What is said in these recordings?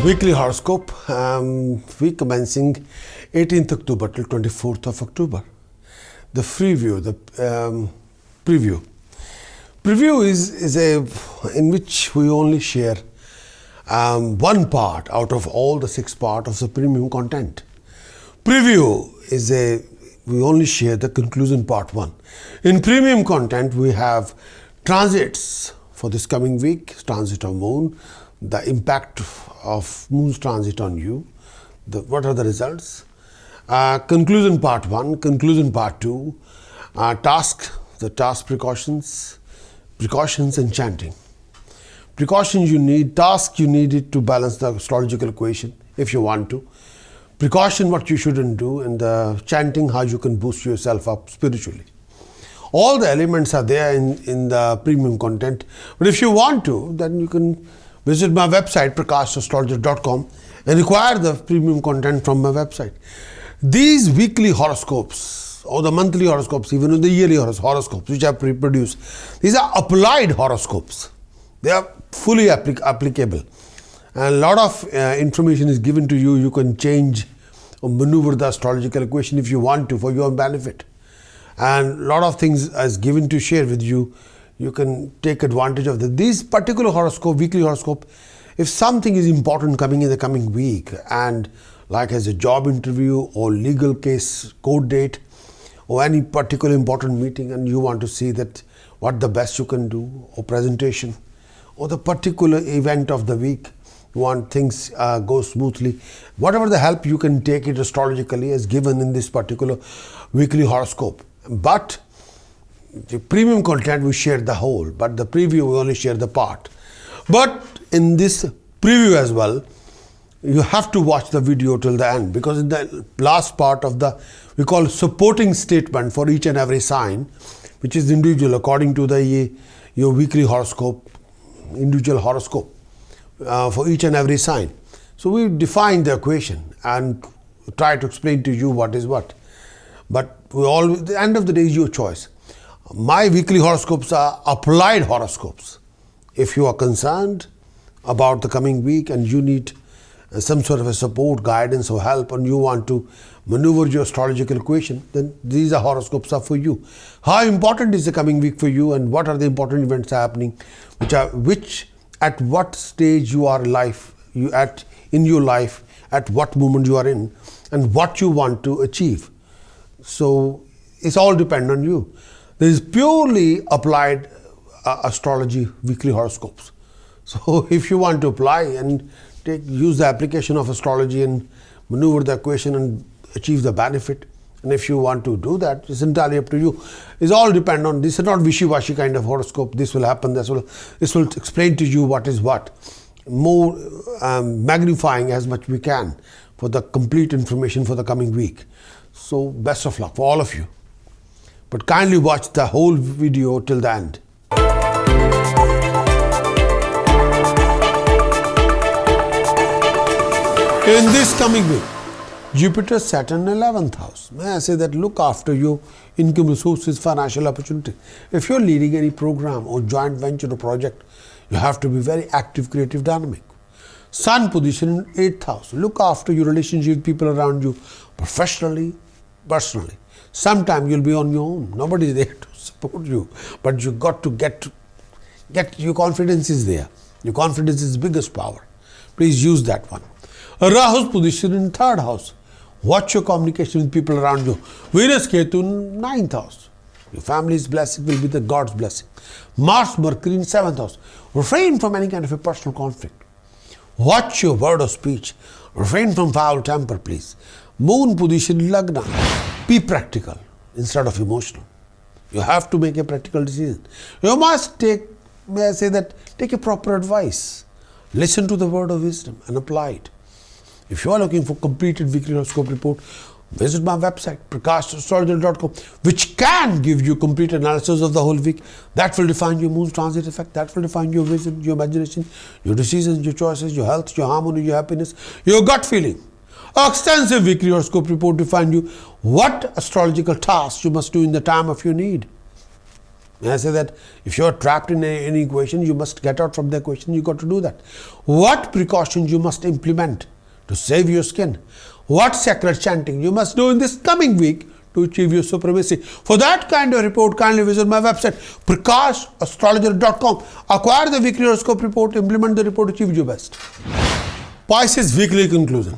Weekly horoscope, week commencing 18th October till 24th of October. The preview, preview. Preview is a in which we only share one part out of all the 6 parts of the premium content. Preview is we only share the conclusion part 1. In premium content, we have transits for this coming week, transit of moon, the impact of moon's transit on you, what are the results, conclusion part 1, conclusion part 2, the task precautions and chanting. Precautions you need, task you need it to balance the astrological equation if you want to. Precaution what you shouldn't do, and the chanting how you can boost yourself up spiritually. All the elements are there in the premium content, but if you want to, then you can visit my website prakashastrologer.com and acquire the premium content from my website. These weekly horoscopes or the monthly horoscopes, even the yearly horoscopes which I produce, these are applied horoscopes. They are fully applicable, and a lot of information is given to you. You can change or maneuver the astrological equation if you want to for your benefit, and a lot of things is given to share with you. You can take advantage of that. These particular horoscope, weekly horoscope, if something is important coming in the coming week, and like as a job interview or legal case court date or any particular important meeting, and you want to see that what the best you can do, or presentation, or the particular event of the week, you want things go smoothly, whatever the help you can take it astrologically as given in this particular weekly horoscope. But the premium content we share the whole, but the preview we only share the part. But in this preview as well, you have to watch the video till the end, because in the last part of we call supporting statement for each and every sign, which is individual according to your weekly horoscope, individual horoscope for each and every sign. So we define the equation and try to explain to you what is what. But the end of the day is your choice. My weekly horoscopes are applied horoscopes. If you are concerned about the coming week and you need some sort of a support, guidance or help, and you want to maneuver your astrological equation, then these are horoscopes are for you. How important is the coming week for you, and what are the important events happening, which at what stage you are in your life, at what moment you are in, and what you want to achieve. So it's all depend on you. There is purely applied astrology weekly horoscopes. So if you want to apply and use the application of astrology and maneuver the equation and achieve the benefit, and if you want to do that, it's entirely up to you. It's all depend on, this is not wishy-washy kind of horoscope. This will happen, this will explain to you what is what. More magnifying as much we can for the complete information for the coming week. So best of luck for all of you. But kindly watch the whole video till the end. In this coming week, Jupiter, Saturn, 11th house. May I say that look after your income resources, financial opportunity. If you're leading any program or joint venture or project, you have to be very active, creative, dynamic. Sun position in 8th house. Look after your relationship with people around you, professionally, personally. Sometime you'll be on your own. Nobody is there to support you, but you got to get your confidence is there. Your confidence is the biggest power. Please use that one. Rahu's position in 3rd house. Watch your communication with people around you. Venus Ketu in 9th house. Your family's blessing will be the God's blessing. Mars Mercury in 7th house. Refrain from any kind of a personal conflict. Watch your word of speech. Refrain from foul temper, please. Moon position in Lagna. Be practical instead of emotional. You have to make a practical decision. You must take a proper advice. Listen to the word of wisdom and apply it. If you are looking for completed weekly horoscope report, visit my website prakashastrologer.com, which can give you complete analysis of the whole week. That will define your moon's transit effect. That will define your vision, your imagination, your decisions, your choices, your health, your harmony, your happiness, your gut feeling. Extensive weekly horoscope report define you what astrological tasks you must do in the time of your need. May I say that if you are trapped in any equation, you must get out from the equation. You got to do that. What precautions you must implement to save your skin? What sacred chanting you must do in this coming week to achieve your supremacy? For that kind of report, kindly visit my website, prakashastrologer.com. Acquire the weekly horoscope report, implement the report, achieve your best. Pisces weekly conclusion.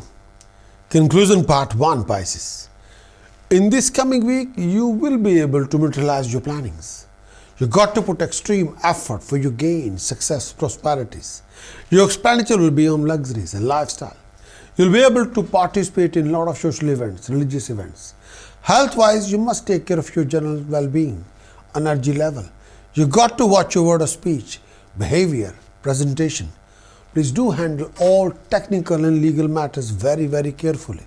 Conclusion part 1, Pisces. In this coming week, you will be able to materialize your plannings. You got to put extreme effort for your gain, success, prosperities. Your expenditure will be on luxuries and lifestyle. You'll be able to participate in a lot of social events, religious events. Health-wise, you must take care of your general well-being, energy level. You got to watch your word of speech, behavior, presentation. Please do handle all technical and legal matters very, very carefully.